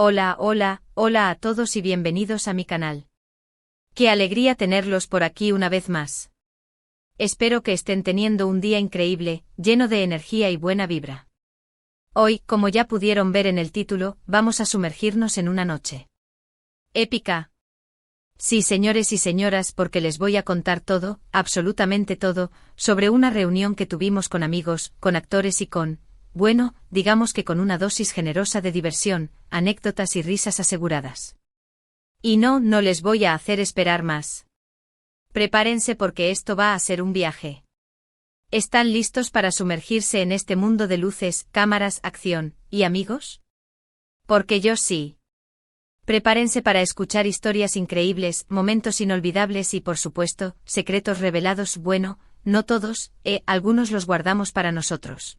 Hola, hola, hola a todos y bienvenidos a mi canal. Qué alegría tenerlos por aquí una vez más. Espero que estén teniendo un día increíble, lleno de energía y buena vibra. Hoy, como ya pudieron ver en el título, vamos a sumergirnos en una noche épica. Sí, señores y señoras, porque les voy a contar todo, absolutamente todo, sobre una reunión que tuvimos con amigos, con actores y bueno, digamos que con una dosis generosa de diversión, anécdotas y risas aseguradas. Y no les voy a hacer esperar más. Prepárense porque esto va a ser un viaje. ¿Están listos para sumergirse en este mundo de luces, cámaras, acción y amigos? Porque yo sí. Prepárense para escuchar historias increíbles, momentos inolvidables y, por supuesto, secretos revelados. Bueno, no todos, algunos los guardamos para nosotros.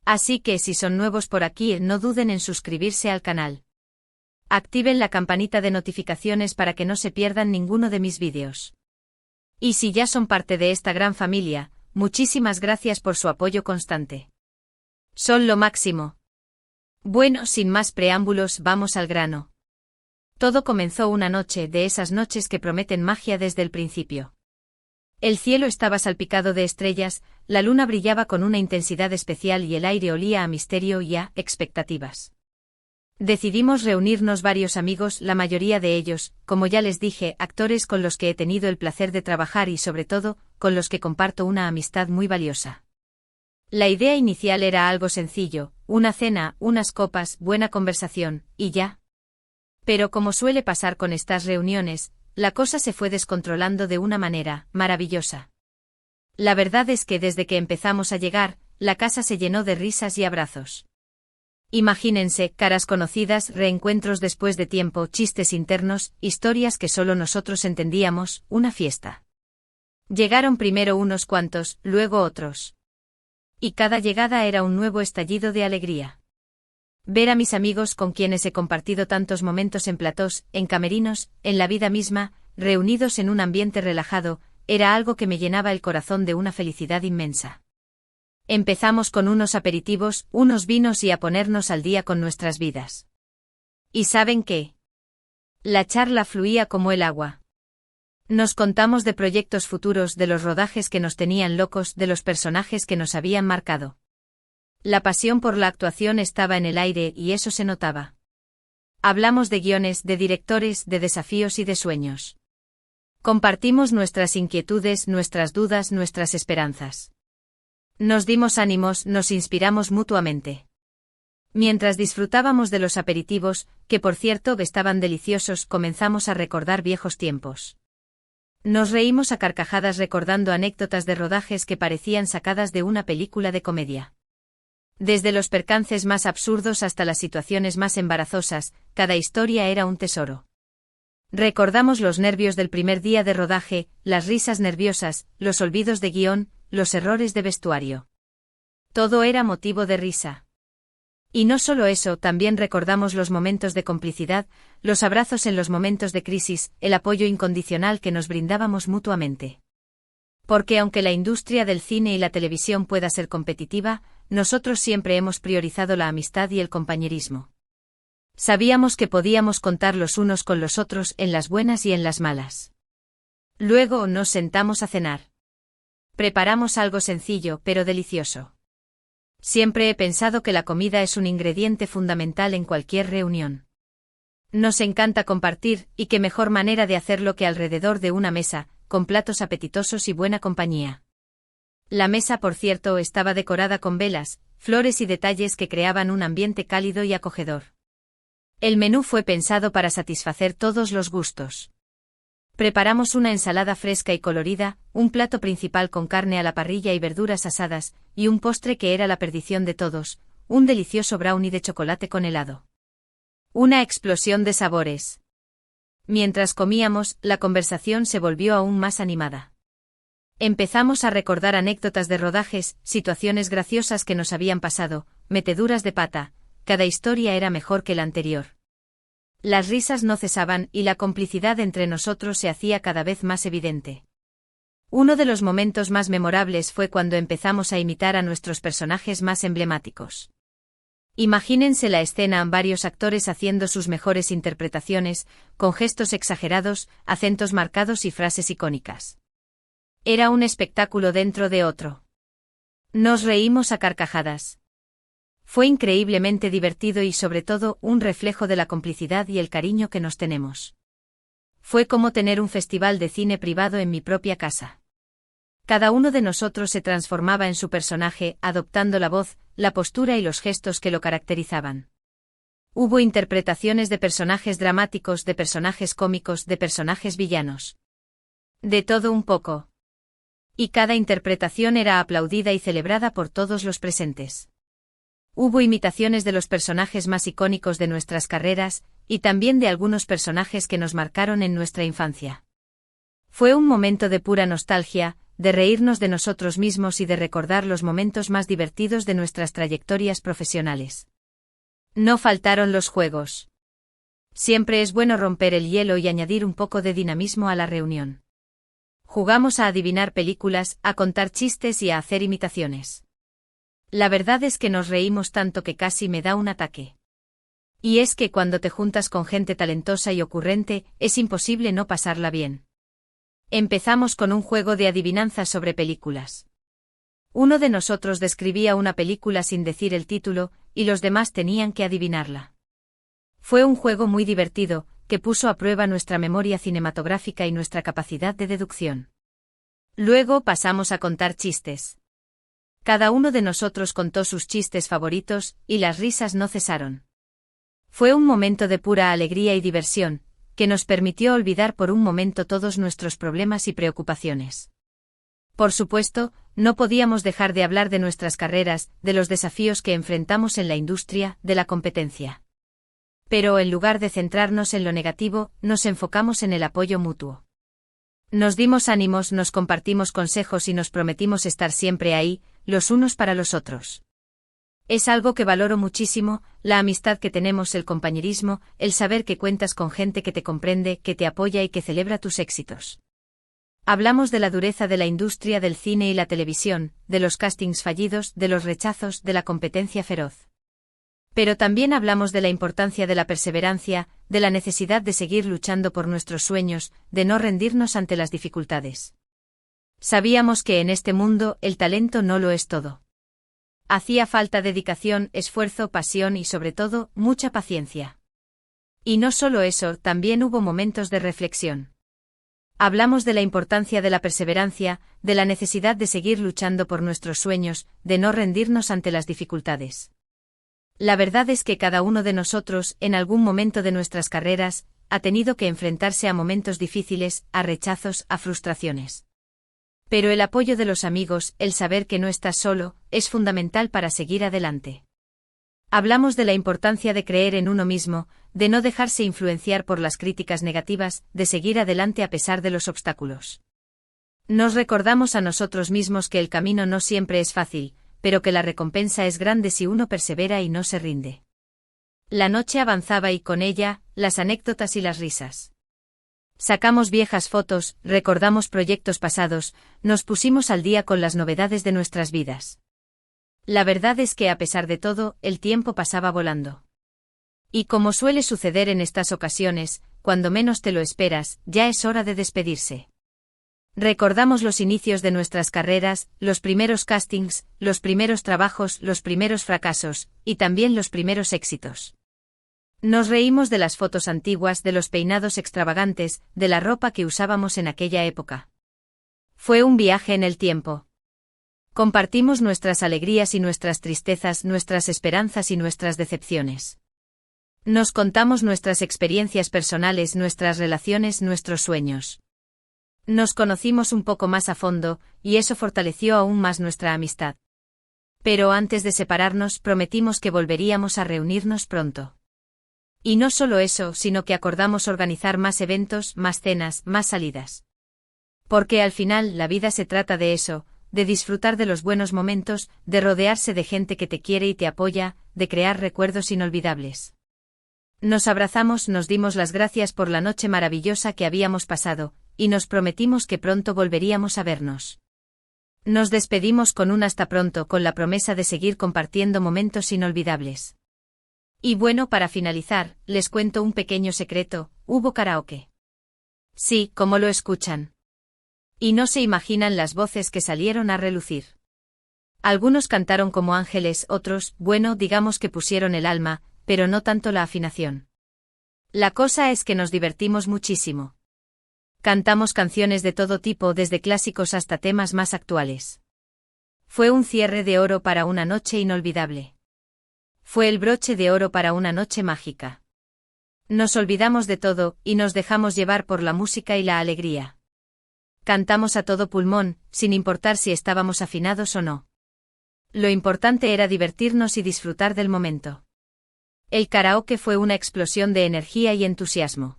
Así que si son nuevos por aquí, no duden en suscribirse al canal. Activen la campanita de notificaciones para que no se pierdan ninguno de mis vídeos. Y si ya son parte de esta gran familia, muchísimas gracias por su apoyo constante. Son lo máximo. Bueno, sin más preámbulos, vamos al grano. Todo comenzó una noche de esas noches que prometen magia desde el principio. El cielo estaba salpicado de estrellas, la luna brillaba con una intensidad especial y el aire olía a misterio y a expectativas. Decidimos reunirnos varios amigos, la mayoría de ellos, como ya les dije, actores con los que he tenido el placer de trabajar y sobre todo, con los que comparto una amistad muy valiosa. La idea inicial era algo sencillo, una cena, unas copas, buena conversación, y ya. Pero como suele pasar con estas reuniones, la cosa se fue descontrolando de una manera maravillosa. La verdad es que desde que empezamos a llegar, la casa se llenó de risas y abrazos. Imagínense, caras conocidas, reencuentros después de tiempo, chistes internos, historias que solo nosotros entendíamos, una fiesta. Llegaron primero unos cuantos, luego otros. Y cada llegada era un nuevo estallido de alegría. Ver a mis amigos con quienes he compartido tantos momentos en platós, en camerinos, en la vida misma, reunidos en un ambiente relajado, era algo que me llenaba el corazón de una felicidad inmensa. Empezamos con unos aperitivos, unos vinos y a ponernos al día con nuestras vidas. ¿Y saben qué? La charla fluía como el agua. Nos contamos de proyectos futuros, de los rodajes que nos tenían locos, de los personajes que nos habían marcado. La pasión por la actuación estaba en el aire y eso se notaba. Hablamos de guiones, de directores, de desafíos y de sueños. Compartimos nuestras inquietudes, nuestras dudas, nuestras esperanzas. Nos dimos ánimos, nos inspiramos mutuamente. Mientras disfrutábamos de los aperitivos, que por cierto estaban deliciosos, comenzamos a recordar viejos tiempos. Nos reímos a carcajadas recordando anécdotas de rodajes que parecían sacadas de una película de comedia. Desde los percances más absurdos hasta las situaciones más embarazosas, cada historia era un tesoro. Recordamos los nervios del primer día de rodaje, las risas nerviosas, los olvidos de guión, los errores de vestuario. Todo era motivo de risa. Y no solo eso, también recordamos los momentos de complicidad, los abrazos en los momentos de crisis, el apoyo incondicional que nos brindábamos mutuamente. Porque aunque la industria del cine y la televisión pueda ser competitiva, nosotros siempre hemos priorizado la amistad y el compañerismo. Sabíamos que podíamos contar los unos con los otros en las buenas y en las malas. Luego nos sentamos a cenar. Preparamos algo sencillo pero delicioso. Siempre he pensado que la comida es un ingrediente fundamental en cualquier reunión. Nos encanta compartir, y qué mejor manera de hacerlo que alrededor de una mesa, con platos apetitosos y buena compañía. La mesa, por cierto, estaba decorada con velas, flores y detalles que creaban un ambiente cálido y acogedor. El menú fue pensado para satisfacer todos los gustos. Preparamos una ensalada fresca y colorida, un plato principal con carne a la parrilla y verduras asadas, y un postre que era la perdición de todos, un delicioso brownie de chocolate con helado. Una explosión de sabores. Mientras comíamos, la conversación se volvió aún más animada. Empezamos a recordar anécdotas de rodajes, situaciones graciosas que nos habían pasado, meteduras de pata, cada historia era mejor que la anterior. Las risas no cesaban y la complicidad entre nosotros se hacía cada vez más evidente. Uno de los momentos más memorables fue cuando empezamos a imitar a nuestros personajes más emblemáticos. Imagínense la escena, varios actores haciendo sus mejores interpretaciones, con gestos exagerados, acentos marcados y frases icónicas. Era un espectáculo dentro de otro. Nos reímos a carcajadas. Fue increíblemente divertido y sobre todo un reflejo de la complicidad y el cariño que nos tenemos. Fue como tener un festival de cine privado en mi propia casa. Cada uno de nosotros se transformaba en su personaje, adoptando la voz, la postura y los gestos que lo caracterizaban. Hubo interpretaciones de personajes dramáticos, de personajes cómicos, de personajes villanos. De todo un poco. Y cada interpretación era aplaudida y celebrada por todos los presentes. Hubo imitaciones de los personajes más icónicos de nuestras carreras, y también de algunos personajes que nos marcaron en nuestra infancia. Fue un momento de pura nostalgia, de reírnos de nosotros mismos y de recordar los momentos más divertidos de nuestras trayectorias profesionales. No faltaron los juegos. Siempre es bueno romper el hielo y añadir un poco de dinamismo a la reunión. Jugamos a adivinar películas, a contar chistes y a hacer imitaciones. La verdad es que nos reímos tanto que casi me da un ataque. Y es que cuando te juntas con gente talentosa y ocurrente, es imposible no pasarla bien. Empezamos con un juego de adivinanzas sobre películas. Uno de nosotros describía una película sin decir el título, y los demás tenían que adivinarla. Fue un juego muy divertido, que puso a prueba nuestra memoria cinematográfica y nuestra capacidad de deducción. Luego pasamos a contar chistes. Cada uno de nosotros contó sus chistes favoritos, y las risas no cesaron. Fue un momento de pura alegría y diversión, que nos permitió olvidar por un momento todos nuestros problemas y preocupaciones. Por supuesto, no podíamos dejar de hablar de nuestras carreras, de los desafíos que enfrentamos en la industria, de la competencia. Pero en lugar de centrarnos en lo negativo, nos enfocamos en el apoyo mutuo. Nos dimos ánimos, nos compartimos consejos y nos prometimos estar siempre ahí, los unos para los otros. Es algo que valoro muchísimo, la amistad que tenemos, el compañerismo, el saber que cuentas con gente que te comprende, que te apoya y que celebra tus éxitos. Hablamos de la dureza de la industria del cine y la televisión, de los castings fallidos, de los rechazos, de la competencia feroz. Pero también hablamos de la importancia de la perseverancia, de la necesidad de seguir luchando por nuestros sueños, de no rendirnos ante las dificultades. Sabíamos que en este mundo el talento no lo es todo. Hacía falta dedicación, esfuerzo, pasión y sobre todo, mucha paciencia. Y no solo eso, también hubo momentos de reflexión. Hablamos de la importancia de la perseverancia, de la necesidad de seguir luchando por nuestros sueños, de no rendirnos ante las dificultades. La verdad es que cada uno de nosotros, en algún momento de nuestras carreras, ha tenido que enfrentarse a momentos difíciles, a rechazos, a frustraciones. Pero el apoyo de los amigos, el saber que no estás solo, es fundamental para seguir adelante. Hablamos de la importancia de creer en uno mismo, de no dejarse influenciar por las críticas negativas, de seguir adelante a pesar de los obstáculos. Nos recordamos a nosotros mismos que el camino no siempre es fácil, pero que la recompensa es grande si uno persevera y no se rinde. La noche avanzaba y con ella, las anécdotas y las risas. Sacamos viejas fotos, recordamos proyectos pasados, nos pusimos al día con las novedades de nuestras vidas. La verdad es que a pesar de todo, el tiempo pasaba volando. Y como suele suceder en estas ocasiones, cuando menos te lo esperas, ya es hora de despedirse. Recordamos los inicios de nuestras carreras, los primeros castings, los primeros trabajos, los primeros fracasos, y también los primeros éxitos. Nos reímos de las fotos antiguas, de los peinados extravagantes, de la ropa que usábamos en aquella época. Fue un viaje en el tiempo. Compartimos nuestras alegrías y nuestras tristezas, nuestras esperanzas y nuestras decepciones. Nos contamos nuestras experiencias personales, nuestras relaciones, nuestros sueños. Nos conocimos un poco más a fondo, y eso fortaleció aún más nuestra amistad. Pero antes de separarnos prometimos que volveríamos a reunirnos pronto. Y no solo eso, sino que acordamos organizar más eventos, más cenas, más salidas. Porque al final la vida se trata de eso, de disfrutar de los buenos momentos, de rodearse de gente que te quiere y te apoya, de crear recuerdos inolvidables. Nos abrazamos, nos dimos las gracias por la noche maravillosa que habíamos pasado, y nos prometimos que pronto volveríamos a vernos. Nos despedimos con un hasta pronto, con la promesa de seguir compartiendo momentos inolvidables. Y bueno, para finalizar, les cuento un pequeño secreto, hubo karaoke. Sí, como lo escuchan. Y no se imaginan las voces que salieron a relucir. Algunos cantaron como ángeles, otros, bueno, digamos que pusieron el alma, pero no tanto la afinación. La cosa es que nos divertimos muchísimo. Cantamos canciones de todo tipo, desde clásicos hasta temas más actuales. Fue un cierre de oro para una noche inolvidable. Fue el broche de oro para una noche mágica. Nos olvidamos de todo, y nos dejamos llevar por la música y la alegría. Cantamos a todo pulmón, sin importar si estábamos afinados o no. Lo importante era divertirnos y disfrutar del momento. El karaoke fue una explosión de energía y entusiasmo.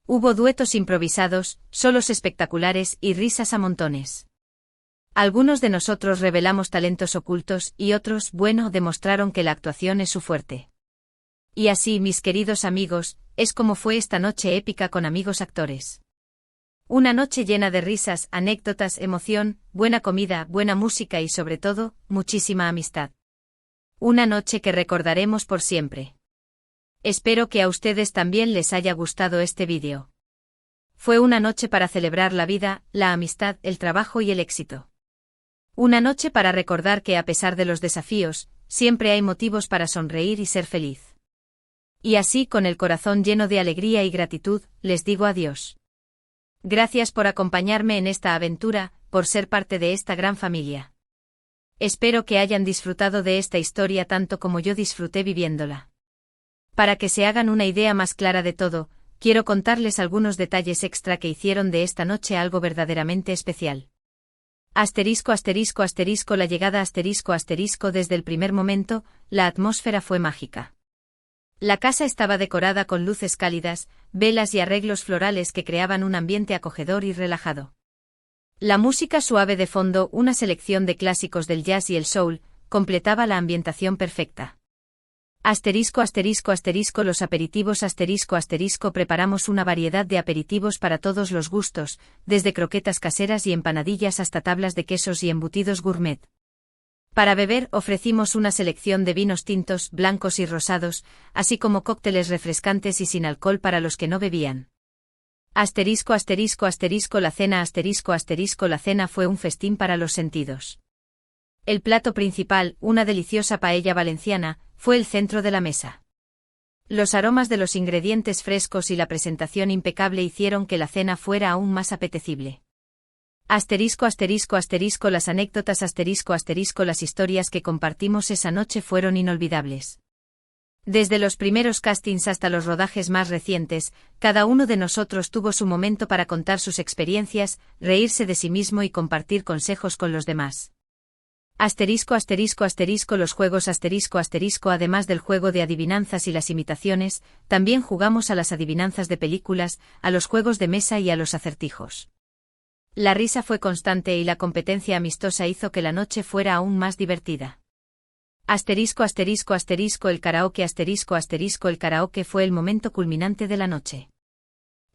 Hubo duetos improvisados, solos espectaculares y risas a montones. Algunos de nosotros revelamos talentos ocultos y otros, bueno, demostraron que la actuación es su fuerte. Y así, mis queridos amigos, es como fue esta noche épica con amigos actores. Una noche llena de risas, anécdotas, emoción, buena comida, buena música y sobre todo, muchísima amistad. Una noche que recordaremos por siempre. Espero que a ustedes también les haya gustado este vídeo. Fue una noche para celebrar la vida, la amistad, el trabajo y el éxito. Una noche para recordar que a pesar de los desafíos, siempre hay motivos para sonreír y ser feliz. Y así, con el corazón lleno de alegría y gratitud, les digo adiós. Gracias por acompañarme en esta aventura, por ser parte de esta gran familia. Espero que hayan disfrutado de esta historia tanto como yo disfruté viviéndola. Para que se hagan una idea más clara de todo, quiero contarles algunos detalles extra que hicieron de esta noche algo verdaderamente especial. Asterisco asterisco asterisco la llegada asterisco asterisco desde el primer momento, la atmósfera fue mágica. La casa estaba decorada con luces cálidas, velas y arreglos florales que creaban un ambiente acogedor y relajado. La música suave de fondo, una selección de clásicos del jazz y el soul, completaba la ambientación perfecta. Asterisco asterisco asterisco los aperitivos asterisco asterisco preparamos una variedad de aperitivos para todos los gustos, desde croquetas caseras y empanadillas hasta tablas de quesos y embutidos gourmet. Para beber ofrecimos una selección de vinos tintos, blancos y rosados, así como cócteles refrescantes y sin alcohol para los que no bebían. Asterisco asterisco asterisco la cena asterisco asterisco la cena fue un festín para los sentidos. El plato principal, una deliciosa paella valenciana, fue el centro de la mesa. Los aromas de los ingredientes frescos y la presentación impecable hicieron que la cena fuera aún más apetecible. Asterisco asterisco asterisco las anécdotas asterisco asterisco las historias que compartimos esa noche fueron inolvidables. Desde los primeros castings hasta los rodajes más recientes, cada uno de nosotros tuvo su momento para contar sus experiencias, reírse de sí mismo y compartir consejos con los demás. Asterisco asterisco asterisco los juegos asterisco asterisco además del juego de adivinanzas y las imitaciones, también jugamos a las adivinanzas de películas, a los juegos de mesa y a los acertijos. La risa fue constante y la competencia amistosa hizo que la noche fuera aún más divertida. Asterisco asterisco asterisco el karaoke asterisco asterisco el karaoke fue el momento culminante de la noche.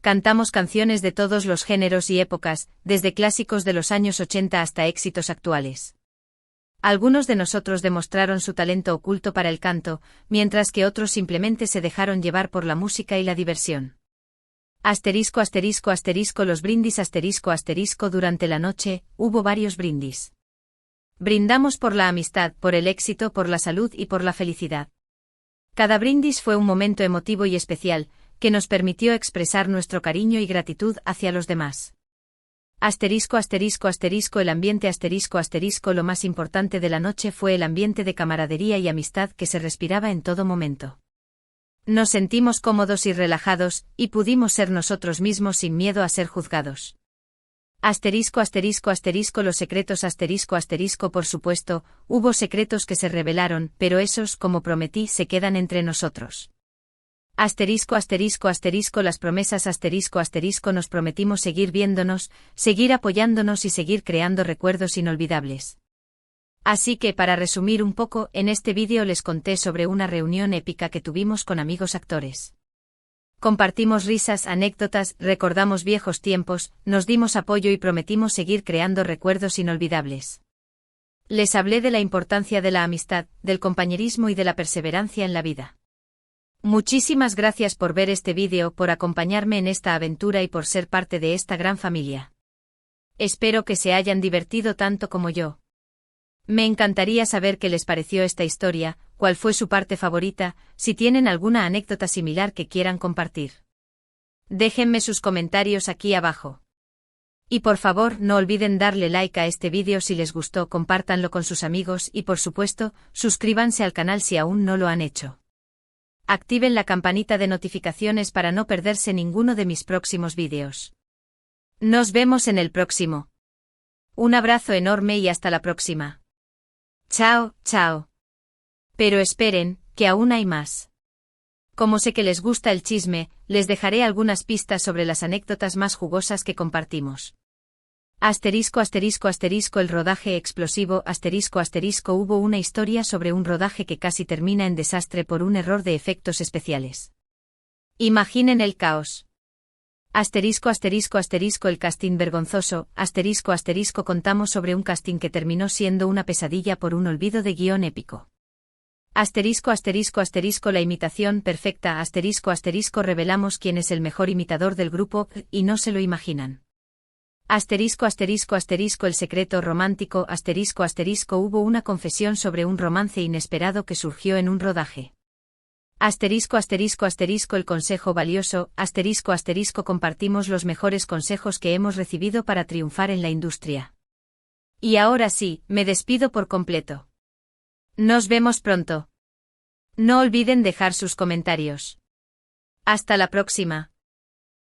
Cantamos canciones de todos los géneros y épocas, desde clásicos de los años 80 hasta éxitos actuales. Algunos de nosotros demostraron su talento oculto para el canto, mientras que otros simplemente se dejaron llevar por la música y la diversión. Asterisco asterisco asterisco los brindis asterisco asterisco durante la noche, hubo varios brindis. Brindamos por la amistad, por el éxito, por la salud y por la felicidad. Cada brindis fue un momento emotivo y especial, que nos permitió expresar nuestro cariño y gratitud hacia los demás. Asterisco asterisco asterisco el ambiente asterisco asterisco lo más importante de la noche fue el ambiente de camaradería y amistad que se respiraba en todo momento. Nos sentimos cómodos y relajados, y pudimos ser nosotros mismos sin miedo a ser juzgados. Asterisco asterisco asterisco los secretos asterisco asterisco por supuesto, hubo secretos que se revelaron, pero esos, como prometí, se quedan entre nosotros. Asterisco asterisco asterisco las promesas asterisco asterisco nos prometimos seguir viéndonos, seguir apoyándonos y seguir creando recuerdos inolvidables. Así que para resumir un poco, en este vídeo les conté sobre una reunión épica que tuvimos con amigos actores. Compartimos risas, anécdotas, recordamos viejos tiempos, nos dimos apoyo y prometimos seguir creando recuerdos inolvidables. Les hablé de la importancia de la amistad, del compañerismo y de la perseverancia en la vida. Muchísimas gracias por ver este vídeo, por acompañarme en esta aventura y por ser parte de esta gran familia. Espero que se hayan divertido tanto como yo. Me encantaría saber qué les pareció esta historia, cuál fue su parte favorita, si tienen alguna anécdota similar que quieran compartir. Déjenme sus comentarios aquí abajo. Y por favor no olviden darle like a este vídeo si les gustó, compártanlo con sus amigos y por supuesto, suscríbanse al canal si aún no lo han hecho. Activen la campanita de notificaciones para no perderse ninguno de mis próximos vídeos. Nos vemos en el próximo. Un abrazo enorme y hasta la próxima. Chao, chao. Pero esperen, que aún hay más. Como sé que les gusta el chisme, les dejaré algunas pistas sobre las anécdotas más jugosas que compartimos. Asterisco asterisco asterisco el rodaje explosivo asterisco asterisco hubo una historia sobre un rodaje que casi termina en desastre por un error de efectos especiales. Imaginen el caos. Asterisco asterisco asterisco el casting vergonzoso asterisco asterisco contamos sobre un casting que terminó siendo una pesadilla por un olvido de guión épico. Asterisco asterisco asterisco la imitación perfecta asterisco asterisco revelamos quién es el mejor imitador del grupo y no se lo imaginan. Asterisco asterisco asterisco el secreto romántico asterisco asterisco hubo una confesión sobre un romance inesperado que surgió en un rodaje. Asterisco asterisco asterisco el consejo valioso asterisco asterisco compartimos los mejores consejos que hemos recibido para triunfar en la industria. Y ahora sí, me despido por completo. Nos vemos pronto. No olviden dejar sus comentarios. Hasta la próxima.